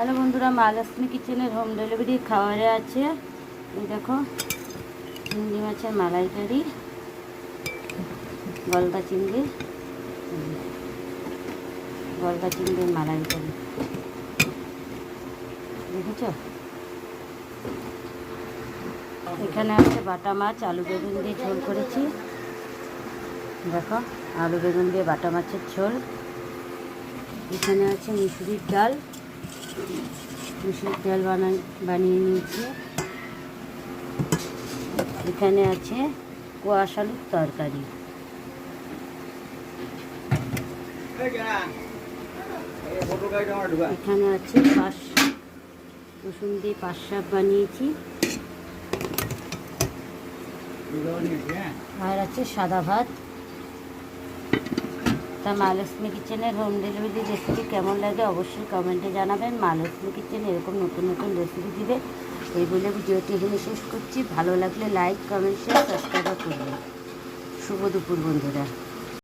Hello বন্ধুরা, মহালক্ষ্মী কিচেনের home delivery খাবারে আছে। এই দেখো, চিংড়ি মাছের মালাইকারি, গলদা চিংড়ির মালাইকারি, দেখেছ? এখানে আছে বাটা মাছ, আলু বেগুন দিয়ে ঝোল করেছি। দেখো, আলু বেগুন দিয়ে বাটা মাছের ঝোল। এখানে আছে মুসুরির ডাল বানিয়ে নিয়েছি। এখানে আছে কোয়াশ আলুর তরকারি। এখানে আছে রসুন দিয়ে পাঁচ শাক বানিয়েছি। আর আছে সাদা ভাত। তা মহালক্ষ্মী কিচেনের হোম ডেলিভারি রেসিপি কেমন লাগে অবশ্যই কমেন্টে জানাবেন। মহালক্ষ্মী কিচেন এরকম নতুন নতুন রেসিপি দিবে এই বলে ভিডিওটি এখানে শেষ করছি। ভালো লাগলে লাইক, কমেন্ট, শেয়ার, সাবস্ক্রাইব করবেন। শুভ দুপুর বন্ধুরা।